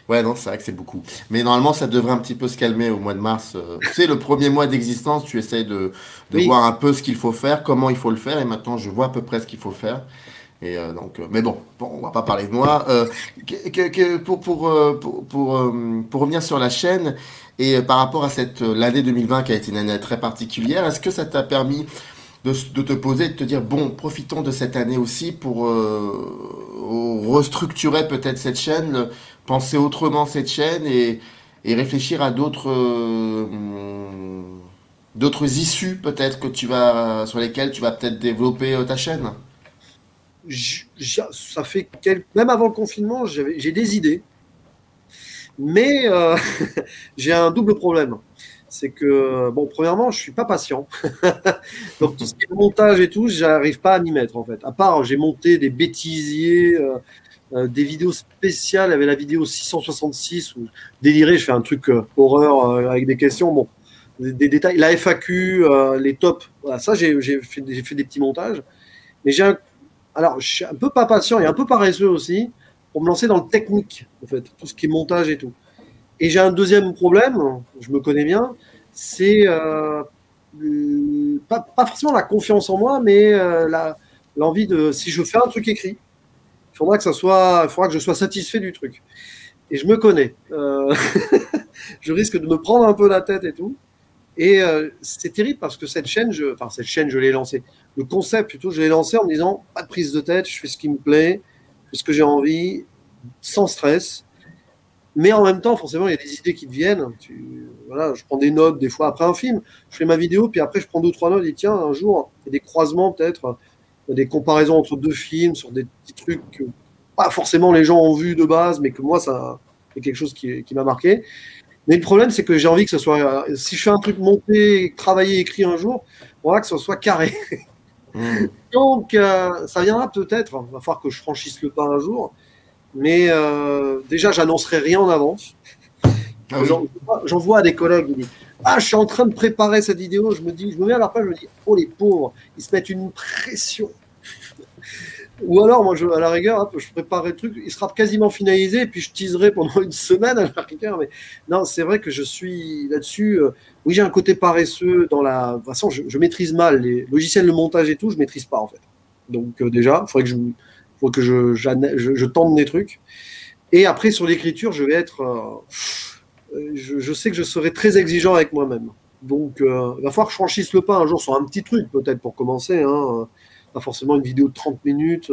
Ouais, non, c'est vrai que c'est beaucoup. Mais normalement, ça devrait un petit peu se calmer au mois de mars. Tu sais, le premier mois d'existence, tu essayes de voir un peu ce qu'il faut faire, comment il faut le faire. Et maintenant, je vois à peu près ce qu'il faut faire. Et donc, mais bon, on va pas parler de moi. Pour revenir sur la chaîne et par rapport à l'année 2020 qui a été une année très particulière, est-ce que ça t'a permis de te poser et de te dire, bon, profitons de cette année aussi pour restructurer peut-être cette chaîne, penser autrement cette chaîne et réfléchir à d'autres issues peut-être sur lesquelles tu vas peut-être développer ta chaîne. Ça fait même avant le confinement, j'ai des idées, mais j'ai un double problème. C'est que, bon, premièrement, je suis pas patient. Donc, tout ce qui est montage et tout, j'arrive pas à m'y mettre, en fait. À part, j'ai monté des bêtisiers, des vidéos spéciales avec la vidéo 666, où déliré, je fais un truc horreur avec des questions, bon, des détails, la FAQ, les tops, voilà, ça, j'ai fait des petits montages. Mais alors, je suis un peu pas patient et un peu paresseux aussi pour me lancer dans le technique, en fait, tout ce qui est montage et tout. Et j'ai un deuxième problème, je me connais bien, c'est pas forcément la confiance en moi, mais l'envie de, si je fais un truc écrit, il faudra que je sois satisfait du truc. Et je me connais. Je risque de me prendre un peu la tête et tout. Et c'est terrible parce que cette chaîne, je l'ai lancée. Le concept, plutôt, je l'ai lancé en me disant, pas de prise de tête, je fais ce qui me plaît, je fais ce que j'ai envie, sans stress. Mais en même temps, forcément, il y a des idées qui te viennent. Voilà, je prends des notes des fois après un film. Je fais ma vidéo, puis après, je prends 2 ou 3 notes et tiens, un jour, il y a des croisements peut-être, des comparaisons entre 2 films sur des petits trucs que pas forcément les gens ont vu de base, mais que moi, ça c'est quelque chose qui m'a marqué. Mais le problème, c'est que j'ai envie que ce soit, si je fais un truc monté, travaillé, écrit un jour, voilà, que ce soit carré. Donc, ça viendra peut-être. Il va falloir que je franchisse le pas un jour. Mais déjà, j'annoncerai rien en avance. Ah oui. J'en vois à des collègues qui disent je suis en train de préparer cette vidéo. Je me mets à leur place, je me dis oh les pauvres, ils se mettent une pression. Ou alors, moi, à la rigueur, je préparerai le truc, il sera quasiment finalisé, et puis je teaserai pendant une semaine à la rigueur. Mais non, c'est vrai que je suis là-dessus. Oui, j'ai un côté paresseux dans la. De toute façon, je maîtrise mal les logiciels de montage et tout, je maîtrise pas en fait. Donc déjà, il faudrait que je tente des trucs. Et après, sur l'écriture, je vais être. Je sais que je serai très exigeant avec moi-même. Donc, il va falloir que je franchisse le pas un jour sur un petit truc, peut-être pour commencer. Pas forcément une vidéo de 30 minutes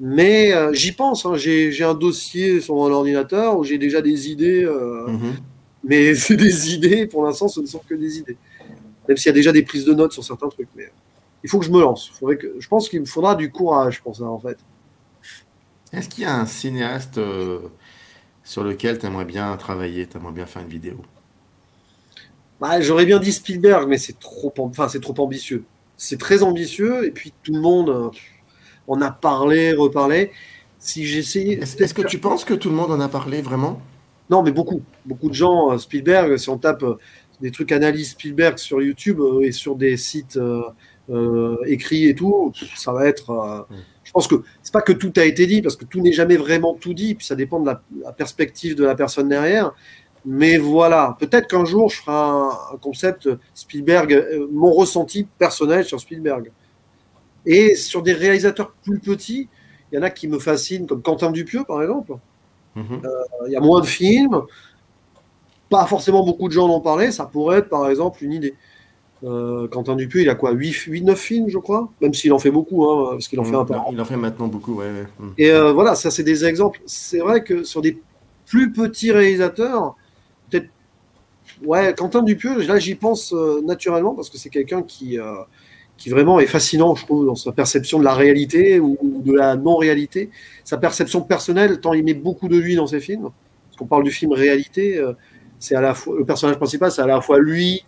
mais j'y pense. J'ai un dossier sur mon ordinateur où j'ai déjà des idées. Mais c'est des idées, pour l'instant, ce ne sont que des idées. Même s'il y a déjà des prises de notes sur certains trucs. Mais il faut que je me lance. Je pense qu'il me faudra du courage pour ça, en fait. Est-ce qu'il y a un cinéaste sur lequel tu aimerais bien travailler, tu aimerais bien faire une vidéo? J'aurais bien dit Spielberg, mais c'est trop ambitieux. C'est très ambitieux, et puis tout le monde en a parlé, reparlé. Si j'essayais. Est-ce que tu penses que tout le monde en a parlé vraiment? Non, mais beaucoup. Beaucoup de gens, Spielberg, si on tape des trucs analyse Spielberg sur YouTube et sur des sites écrits et tout, ça va être. Je pense que c'est pas que tout a été dit, parce que tout n'est jamais vraiment tout dit, puis ça dépend de la perspective de la personne derrière. Mais voilà, peut-être qu'un jour, je ferai un concept Spielberg, mon ressenti personnel sur Spielberg. Et sur des réalisateurs plus petits, il y en a qui me fascinent, comme Quentin Dupieux, par exemple. Il y a moins de films, pas forcément beaucoup de gens en ont parlé, ça pourrait être, par exemple, une idée. Quentin Dupieux, il a quoi, 8-9 films, je crois, même s'il en fait beaucoup, parce qu'il en fait un peu. Il en fait maintenant beaucoup, ouais. Et voilà, ça, c'est des exemples. C'est vrai que sur des plus petits réalisateurs, peut-être, ouais, Quentin Dupieux, là, j'y pense naturellement, parce que c'est quelqu'un qui vraiment est fascinant, je trouve, dans sa perception de la réalité ou de la non-réalité. Sa perception personnelle, tant il met beaucoup de lui dans ses films. Parce qu'on parle du film réalité, c'est à la fois, le personnage principal, c'est à la fois lui,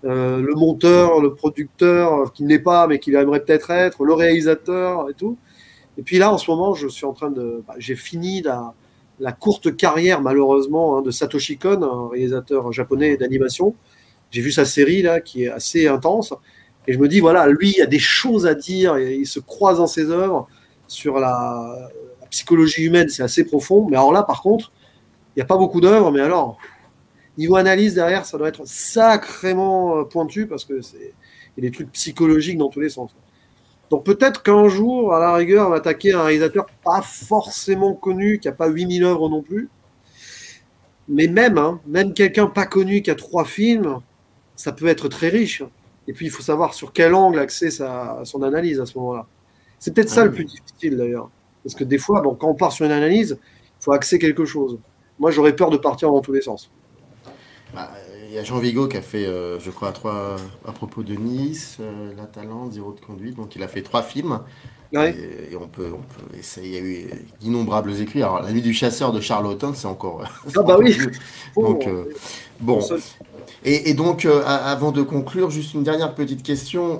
le monteur, le producteur, qui ne l'est pas, mais qui aimerait peut-être être, le réalisateur et tout. Et puis là, en ce moment, je suis en train de. J'ai fini la courte carrière, malheureusement, de Satoshi Kon, un réalisateur japonais d'animation. J'ai vu sa série, là, qui est assez intense. Et je me dis, voilà, lui, il y a des choses à dire, et il se croise dans ses œuvres sur la psychologie humaine, c'est assez profond. Mais alors là, par contre, il n'y a pas beaucoup d'œuvres, mais alors, niveau analyse derrière, ça doit être sacrément pointu, parce que il y a des trucs psychologiques dans tous les sens. Donc peut-être qu'un jour, à la rigueur, on va attaquer un réalisateur pas forcément connu, qui n'a pas 8000 œuvres non plus. Mais même quelqu'un pas connu qui a 3 films, ça peut être très riche. Et puis, il faut savoir sur quel angle axer son analyse à ce moment-là. C'est peut-être ça le plus difficile, d'ailleurs. Parce que des fois, bon, quand on part sur une analyse, il faut axer quelque chose. Moi, j'aurais peur de partir dans tous les sens. Il y a Jean Vigo qui a fait, je crois, à propos de Nice, La Talente, Zéro de conduite. Donc, il a fait 3 films. Ouais. Et on peut essayer. Il y a eu d'innombrables écrits. Alors, La Nuit du chasseur de Charles Laughton, c'est encore. Ah, bah oui. Donc, bon. Et donc, avant de conclure, juste une dernière petite question.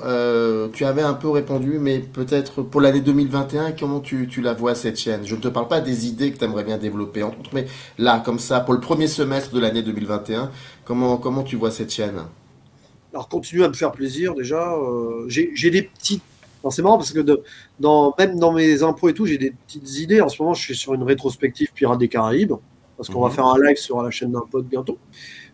Tu avais un peu répondu, mais peut-être pour l'année 2021, comment tu la vois cette chaîne? Je ne te parle pas des idées que tu aimerais bien développer, entre autres, mais là, comme ça, pour le premier semestre de l'année 2021, comment tu vois cette chaîne? Alors, continue à me faire plaisir, déjà. J'ai des petites. Non, c'est marrant parce que même dans mes impôts et tout, j'ai des petites idées. En ce moment, je suis sur une rétrospective Pirates des Caraïbes, parce qu'on va faire un live sur la chaîne d'un pote bientôt.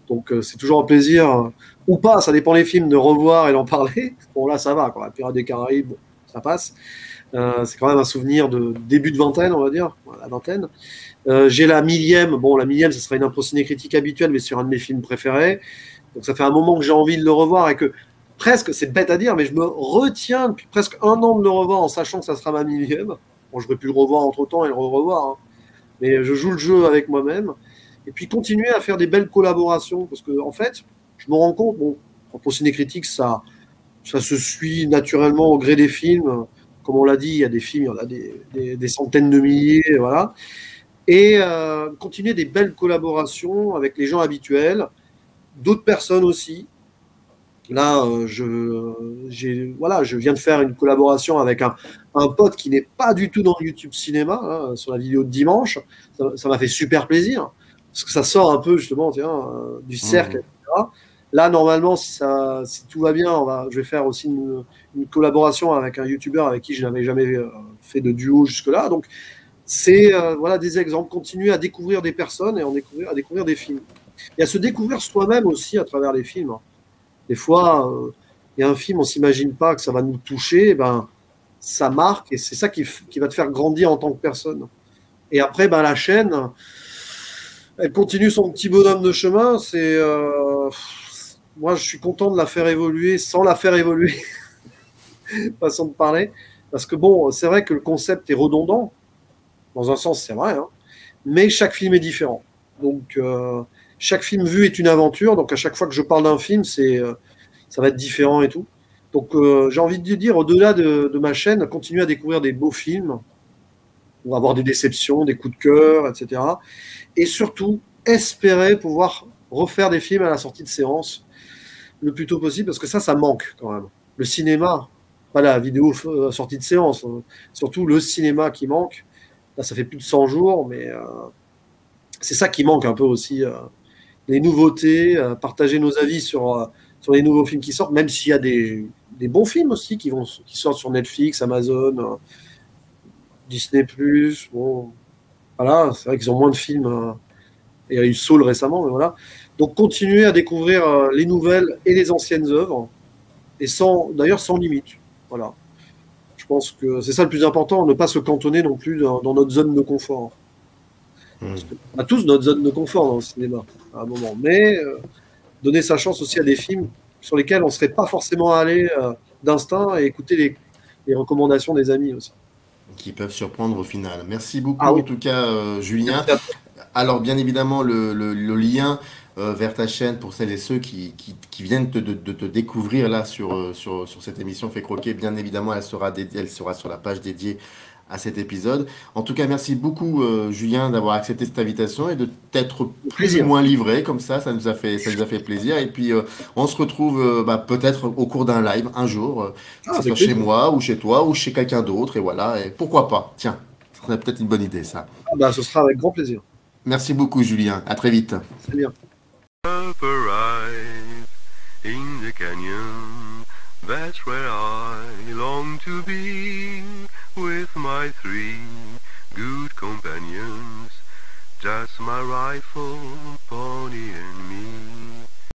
Donc, c'est toujours un plaisir, ou pas, ça dépend des films, de revoir et d'en parler. Bon, là, ça va, quoi. Pirates des Caraïbes, ça passe. C'est quand même un souvenir de début de vingtaine, on va dire, la vingtaine. J'ai la millième. Bon, la millième, ce sera une impro ciné-critique habituelle, mais sur un de mes films préférés. Donc, ça fait un moment que j'ai envie de le revoir et que presque, c'est bête à dire, mais je me retiens depuis presque 1 an de le revoir en sachant que ça sera ma millième. Bon, j'aurais pu le revoir entre-temps et le revoir, hein. Mais je joue le jeu avec moi-même. Et puis continuer à faire des belles collaborations, parce que en fait, je me rends compte, bon, pour ciné-critique, ça se suit naturellement au gré des films. Comme on l'a dit, il y a des films, il y en a des centaines de milliers, voilà. Et continuer des belles collaborations avec les gens habituels, d'autres personnes aussi. Là, je viens de faire une collaboration avec un pote qui n'est pas du tout dans le YouTube Cinéma, hein, sur la vidéo de dimanche. Ça m'a fait super plaisir, parce que ça sort un peu, justement, du cercle, etc. Là, normalement, si tout va bien, je vais faire aussi une collaboration avec un YouTuber avec qui je n'avais jamais fait de duo jusque-là. Donc, c'est des exemples. Continuer à découvrir des personnes et à découvrir des films. Et à se découvrir soi-même aussi à travers les films. Des fois, il y a un film, on ne s'imagine pas que ça va nous toucher, ça marque et c'est ça qui va te faire grandir en tant que personne. Et après, la chaîne, elle continue son petit bonhomme de chemin. Moi, je suis content de la faire évoluer sans la faire évoluer, façon de parler. Parce que bon, c'est vrai que le concept est redondant. Dans un sens, c'est vrai, hein, mais chaque film est différent. Donc, chaque film vu est une aventure, donc à chaque fois que je parle d'un film, ça va être différent et tout. Donc j'ai envie de dire, au-delà de ma chaîne, continuer à découvrir des beaux films, ou avoir des déceptions, des coups de cœur, etc. Et surtout, espérer pouvoir refaire des films à la sortie de séance le plus tôt possible, parce que ça manque quand même. Le cinéma, pas la vidéo sortie de séance, surtout le cinéma qui manque. Là, ça fait plus de 100 jours, mais c'est ça qui manque un peu aussi. Les nouveautés, partager nos avis sur les nouveaux films qui sortent, même s'il y a des bons films aussi qui sortent sur Netflix, Amazon, Disney+. Bon, voilà, c'est vrai qu'ils ont moins de films. Il y a eu Soul récemment, mais voilà. Donc continuer à découvrir les nouvelles et les anciennes œuvres, et sans limite. Voilà. Je pense que c'est ça le plus important, ne pas se cantonner non plus dans notre zone de confort. Parce on a tous notre zone de confort dans le cinéma à un moment, mais donner sa chance aussi à des films sur lesquels on ne serait pas forcément allé d'instinct, et écouter les recommandations des amis aussi. Qui peuvent surprendre au final. Merci beaucoup en tout cas, Julien. Alors bien évidemment, le lien vers ta chaîne pour celles et ceux qui viennent de te découvrir là sur cette émission Fait Croquer, bien évidemment, elle sera sur la page dédiée à cet épisode. En tout cas, merci beaucoup Julien d'avoir accepté cette invitation et de t'être plus ou moins livré comme ça nous a fait plaisir. Et puis on se retrouve peut-être au cours d'un live un jour, que ce soit chez moi ou chez toi ou chez quelqu'un d'autre, et voilà, et pourquoi pas, tiens, ce serait peut-être une bonne idée ça. Ce sera avec grand plaisir. Merci beaucoup Julien, à très vite. C'est bien. In the canyon, that's where I long to be, with my 3 good companions, just my rifle, pony and me.